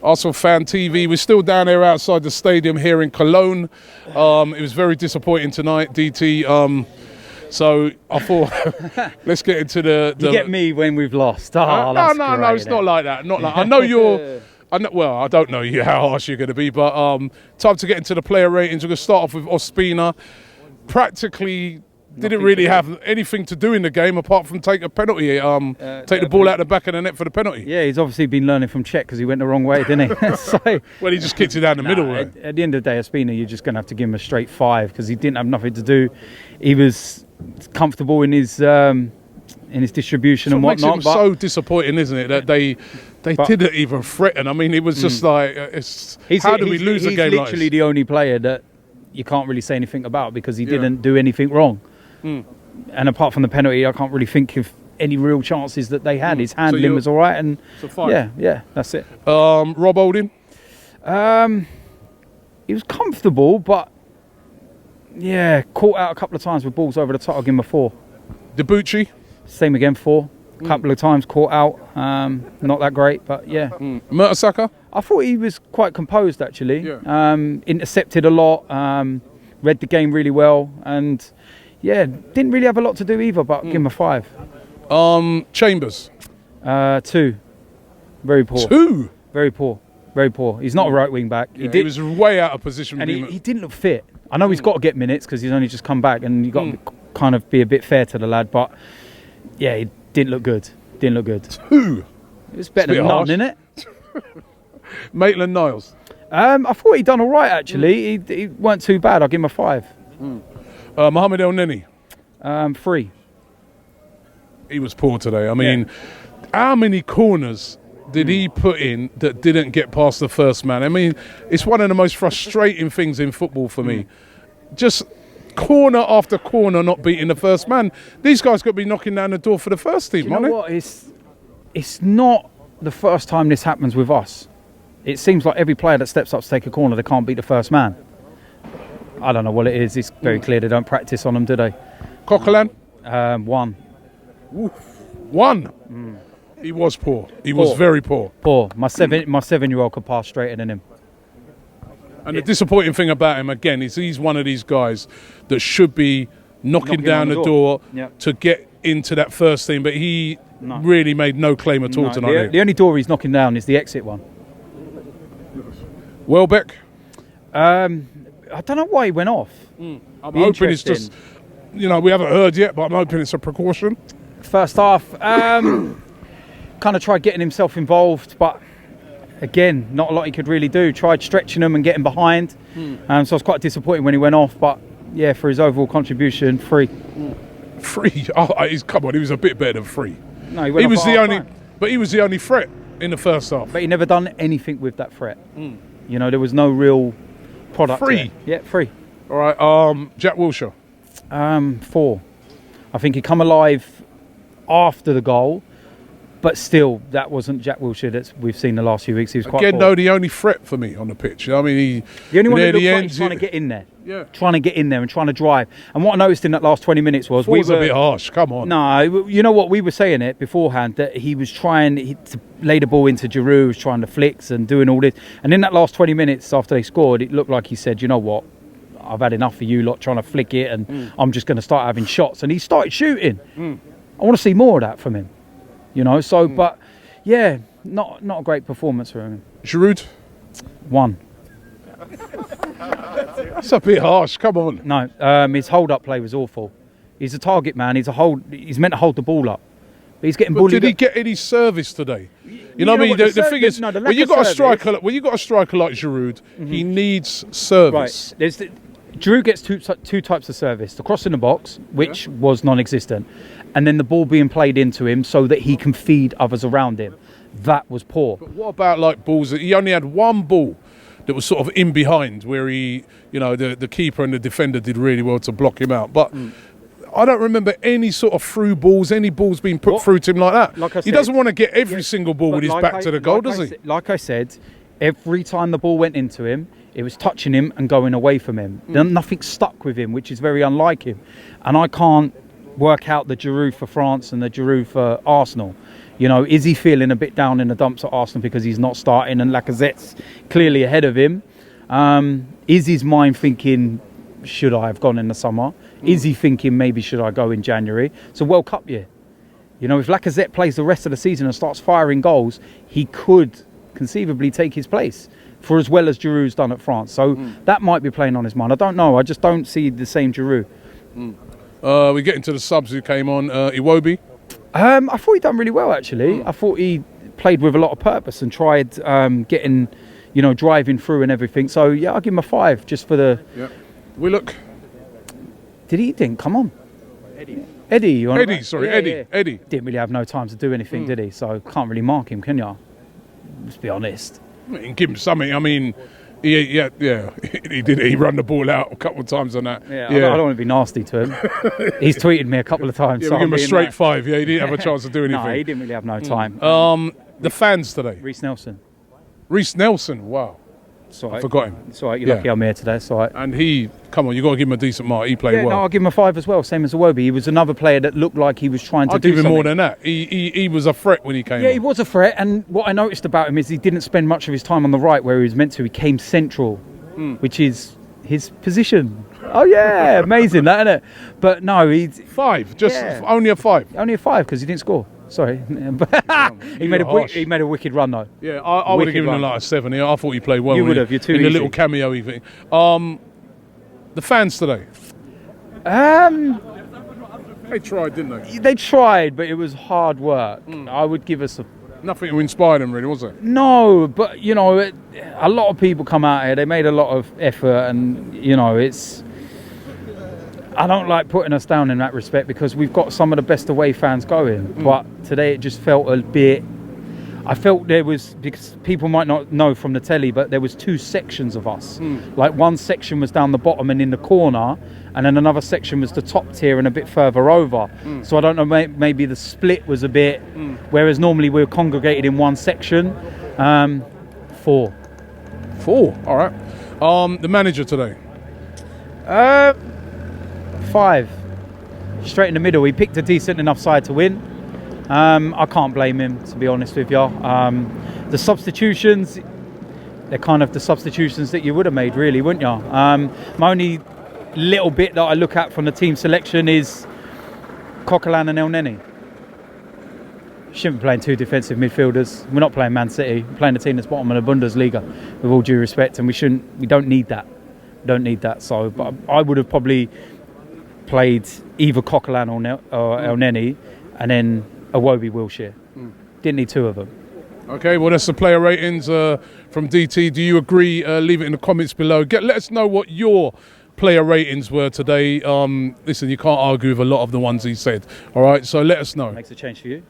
ArsenalFanTV. We're still down there outside the stadium here in Cologne. It was very disappointing tonight, DT. So I thought, let's get into the... You get me when we've lost. Oh, no, it's not like that. Not like I know you're... well, I don't know you how harsh you're going to be, but time to get into the player ratings. We're going to start off with Ospina. Practically didn't really have anything to do in the game apart from take a penalty, take the ball out the back of the net for the penalty. Yeah, he's obviously been learning from Czech because he went the wrong way, didn't he? So, well, he just kicked it down the middle. At the end of the day, Ospina, you're just going to have to give him a straight 5 because he didn't have nothing to do. He was comfortable in his distribution and whatnot. Makes it so disappointing, isn't it, that they didn't even threaten. I mean, it was just like, how do we lose a game like this? He's literally the only player that you can't really say anything about because he didn't do anything wrong. And apart from the penalty, I can't really think of any real chances that they had. His handling was all right, and yeah, that's it. Rob Holding? He was comfortable, but yeah, caught out a couple of times with balls over the top. I'll give him a 4. Debucci? Same again, 4. A couple of times caught out. Not that great, but yeah. Mertesacker? I thought he was quite composed, actually. Yeah. Intercepted a lot, read the game really well, and yeah, didn't really have a lot to do either, but give him a 5. Chambers? 2. Very poor. 2? Very poor. Very poor. He's not a right wing back. Yeah, he was way out of position. And he didn't look fit. I know he's got to get minutes because he's only just come back, and you've got to kind of be a bit fair to the lad, but yeah, he didn't look good. Didn't look good. 2? It was better than none, innit? Maitland-Niles? I thought he'd done all right, actually. He weren't too bad. I'll give him a 5. Mohamed El Neni? 3. He was poor today. I mean, how many corners did he put in that didn't get past the first man? I mean, it's one of the most frustrating things in football for me. Just corner after corner not beating the first man. These guys got to be knocking down the door for the first team, aren't they? You know what? It's not the first time this happens with us. It seems like every player that steps up to take a corner, they can't beat the first man. I don't know what it is. It's very clear they don't practice on them, do they? Coquelin? 1. Oof. 1? He was poor. He was very poor. Poor. My 7-year-old could pass straighter than him. And the disappointing thing about him, again, is he's one of these guys that should be knocking down the door to get into that first team, but he really made no claim at all tonight. The only door he's knocking down is the exit one. Welbeck? I don't know why he went off. I'm hoping it's just, we haven't heard yet, but I'm hoping it's a precaution. First half, kind of tried getting himself involved, but again, not a lot he could really do. Tried stretching him and getting behind. So I was quite disappointed when he went off, but yeah, for his overall contribution, 3. 3? Oh, come on, he was a bit better than 3. No, he was the only, but he was the only threat in the first half. But he never done anything with that threat. There was no real product. 3? Yeah, 3. All right, Jack Wilshere? 4. I think he come alive after the goal, but still, that wasn't Jack Wilshere that we've seen the last few weeks. He was quite poor. Though, the only threat for me on the pitch. I mean, the only one that looked like he's trying to get in there. Yeah. Trying to get in there and trying to drive. And what I noticed in that last 20 minutes was... a bit harsh, come on. No, you know what, we were saying it beforehand, that he was trying to lay the ball into Giroud, was trying to flicks and doing all this. And in that last 20 minutes after they scored, it looked like he said, you know what, I've had enough of you lot trying to flick it, and I'm just going to start having shots. And he started shooting. I want to see more of that from him. But yeah, not a great performance for him. Giroud? 1. It's a bit harsh, come on. No, his hold-up play was awful. He's a target man. He's meant to hold the ball up. But he's getting bullied. Did he get any service today? You know what I mean? The thing is, when you got a striker like Giroud, he needs service. Right. Giroud gets two types of service: the cross in the box, which was non-existent, and then the ball being played into him so that he can feed others around him. That was poor. But what about like balls that he only had one ball that was sort of in behind, where he, the keeper and the defender did really well to block him out. But I don't remember any sort of through balls, any balls being put through to him like that. Like I said, he doesn't want to get every single ball with his back to the goal, does he? Like I said, every time the ball went into him, it was touching him and going away from him. Nothing stuck with him, which is very unlike him. And I can't work out the Giroud for France and the Giroud for Arsenal. You know, is he feeling a bit down in the dumps at Arsenal because he's not starting and Lacazette's clearly ahead of him? Is his mind thinking, should I have gone in the summer? Is he thinking, maybe should I go in January? It's a World Cup year. You know, if Lacazette plays the rest of the season and starts firing goals, he could conceivably take his place for as well as Giroud's done at France. So that might be playing on his mind. I don't know. I just don't see the same Giroud. We get into the subs who came on. Iwobi. I thought he'd done really well, actually. I thought he played with a lot of purpose and tried getting, you know, driving through and everything. So, yeah, I'll give him a 5 just for the... Yeah. Willock. Did he? Didn't come on. Eddie. Eddie. Didn't really have no time to do anything, did he? So, can't really mark him, can you? Let's be honest. I mean, give him something. I mean, he did. He run the ball out a couple of times on that. Yeah. I don't want to be nasty to him. He's tweeted me a couple of times. Yeah, so we give him a straight 5. Yeah, he didn't have a chance to do anything. No, he didn't really have no time. The fans today. Reece Nelson. Wow. Sorry. I forgot him. It's all right. You're lucky I'm here today. It's all right. And he, come on, you got to give him a decent mark. He played well. No, I'll give him a 5 as well. Same as Iwobi. He was another player that looked like he was trying to do give him something. more than that. He was a threat when he came. Yeah, on. he was a threat. And what I noticed about him is he didn't spend much of his time on the right where he was meant to. He came central, which is his position. Oh yeah, amazing, that, isn't it? But no, he's 5. Only a 5. Only a 5 because he didn't score. Sorry, he made a wicked run though. Yeah, I would have given him like a 7. I thought he played well. You would have. You're too in easy. the little cameo thing. The fans today. They tried, didn't they? They tried, but it was hard work. I would give us nothing to inspire them, really, was it? No, but you know, a lot of people come out here. They made a lot of effort, and you know, it's. I don't like putting us down in that respect because we've got some of the best away fans going. But today it just felt a bit... I felt there was... Because people might not know from the telly, but there was 2 sections of us. Like one section was down the bottom and in the corner, and then another section was the top tier and a bit further over. So I don't know, maybe the split was a bit... Whereas normally we're congregated in one section. 4. 4, all right. The manager today? 5. Straight in the middle. He picked a decent enough side to win. I can't blame him, to be honest with you. The substitutions, they're kind of the substitutions that you would have made, really, wouldn't you? My only little bit that I look at from the team selection is Coquelin and El Neni. Shouldn't be playing 2 defensive midfielders. We're not playing Man City. We're playing a team that's bottom of the Bundesliga, with all due respect, and we don't need that. So, but I would have probably played either Coquelin or El Neni, and then Iwobi Wilshere. Didn't need 2 of them. Okay, well, that's the player ratings from DT. Do you agree? Leave it in the comments below. Let us know what your player ratings were today. Listen, you can't argue with a lot of the ones he said. All right, so let us know. Makes a change for you.